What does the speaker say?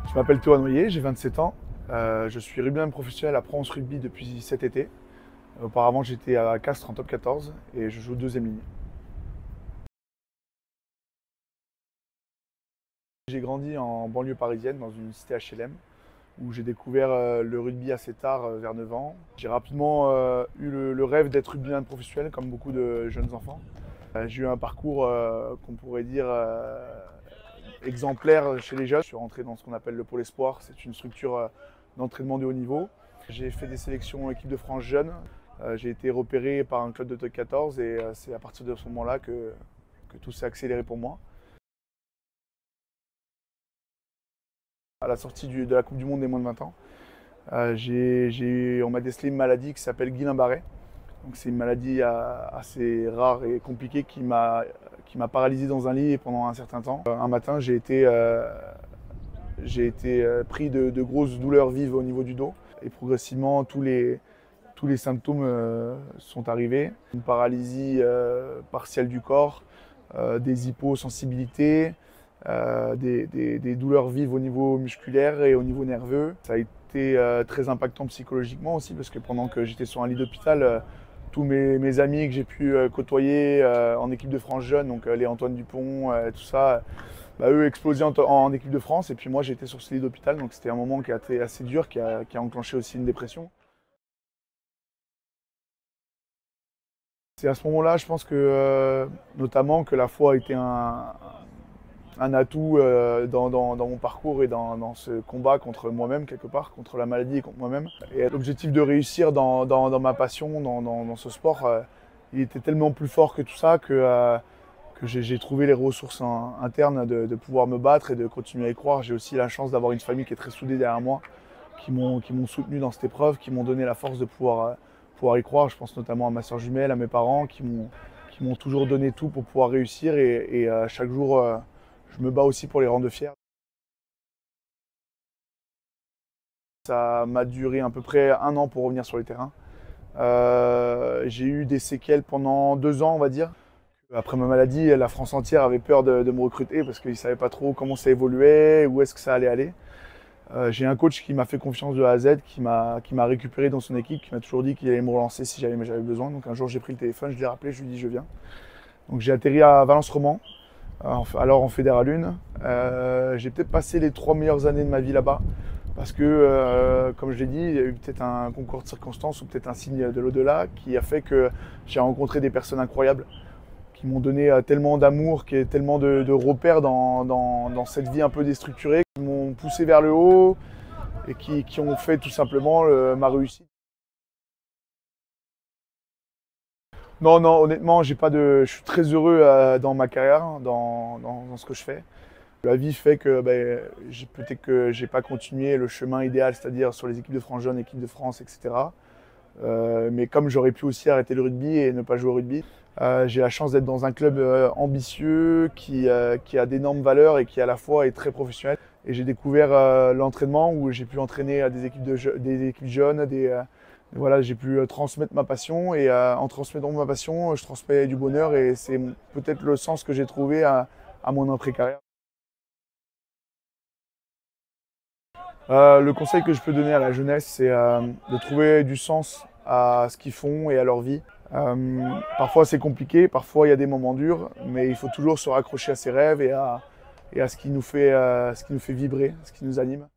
Je m'appelle Théo Noyer, j'ai 27 ans. Je suis rugbyman professionnel à Provence Rugby depuis cet été. Auparavant, j'étais à Castres en top 14 et je joue deuxième ligne. J'ai grandi en banlieue parisienne dans une cité HLM où j'ai découvert le rugby assez tard, vers 9 ans. J'ai rapidement eu le rêve d'être rugbyman professionnel comme beaucoup de jeunes enfants. J'ai eu un parcours qu'on pourrait dire exemplaire chez les jeunes. Je suis rentré dans ce qu'on appelle le pôle espoir. C'est une structure d'entraînement de haut niveau. J'ai fait des sélections équipe de France jeune. J'ai été repéré par un club de top 14 et c'est à partir de ce moment-là que tout s'est accéléré pour moi. À la sortie de la Coupe du Monde des moins de 20 ans, on m'a décelé une maladie qui s'appelle Guillain-Barré. C'est une maladie assez rare et compliquée qui m'a paralysé dans un lit pendant un certain temps. Un matin, j'ai été pris de grosses douleurs vives au niveau du dos et progressivement tous les symptômes sont arrivés. Une paralysie partielle du corps, des hyposensibilités, des douleurs vives au niveau musculaire et au niveau nerveux. Ça a été très impactant psychologiquement aussi parce que pendant que j'étais sur un lit d'hôpital, tous mes amis que j'ai pu côtoyer en équipe de France jeune, donc les Antoine Dupont, tout ça, eux explosaient en équipe de France et puis moi j'étais sur ce lit d'hôpital, donc c'était un moment qui a été assez dur, qui a enclenché aussi une dépression. C'est à ce moment-là, je pense que notamment que la foi a été un atout dans mon parcours et dans ce combat contre moi-même quelque part, contre la maladie et contre moi-même. Et l'objectif de réussir dans ma passion, dans ce sport, il était tellement plus fort que tout ça que j'ai trouvé les ressources internes de pouvoir me battre et de continuer à y croire. J'ai aussi la chance d'avoir une famille qui est très soudée derrière moi, qui m'ont soutenu dans cette épreuve, qui m'ont donné la force de pouvoir y croire. Je pense notamment à ma soeur jumelle, à mes parents, qui m'ont toujours donné tout pour pouvoir réussir et chaque jour, je me bats aussi pour les rendre fiers. Ça m'a duré à peu près 1 an pour revenir sur les terrains. J'ai eu des séquelles pendant 2 ans, on va dire. Après ma maladie, la France entière avait peur de me recruter parce qu'ils ne savaient pas trop comment ça évoluait, où est-ce que ça allait aller. J'ai un coach qui m'a fait confiance de A à Z, qui m'a récupéré dans son équipe, qui m'a toujours dit qu'il allait me relancer si j'avais besoin. Donc un jour j'ai pris le téléphone, je l'ai rappelé, je lui ai dit je viens. Donc j'ai atterri à Valence-Roman, alors en Fédéral 1. J'ai peut-être passé les 3 meilleures années de ma vie là-bas parce que, comme je l'ai dit, il y a eu peut-être un concours de circonstances ou peut-être un signe de l'au-delà qui a fait que j'ai rencontré des personnes incroyables qui m'ont donné tellement d'amour, tellement de repères dans cette vie un peu déstructurée, qui m'ont poussé vers le haut et qui ont fait tout simplement ma réussite. Non, non, honnêtement, je suis très heureux dans ma carrière, dans ce que je fais. La vie fait que peut-être que j'ai pas continué le chemin idéal, c'est-à-dire sur les équipes de France jeunes, équipes de France, etc. Mais comme j'aurais pu aussi arrêter le rugby et ne pas jouer au rugby, j'ai la chance d'être dans un club ambitieux qui a d'énormes valeurs et qui à la fois est très professionnel. Et j'ai découvert l'entraînement où j'ai pu entraîner des équipes jeunes, voilà, j'ai pu transmettre ma passion et en transmettant ma passion, je transmets du bonheur et c'est peut-être le sens que j'ai trouvé à mon après-carrière. Le conseil que je peux donner à la jeunesse, c'est de trouver du sens à ce qu'ils font et à leur vie. Parfois c'est compliqué, parfois il y a des moments durs, mais il faut toujours se raccrocher à ses rêves et à ce qui nous fait vibrer, ce qui nous anime.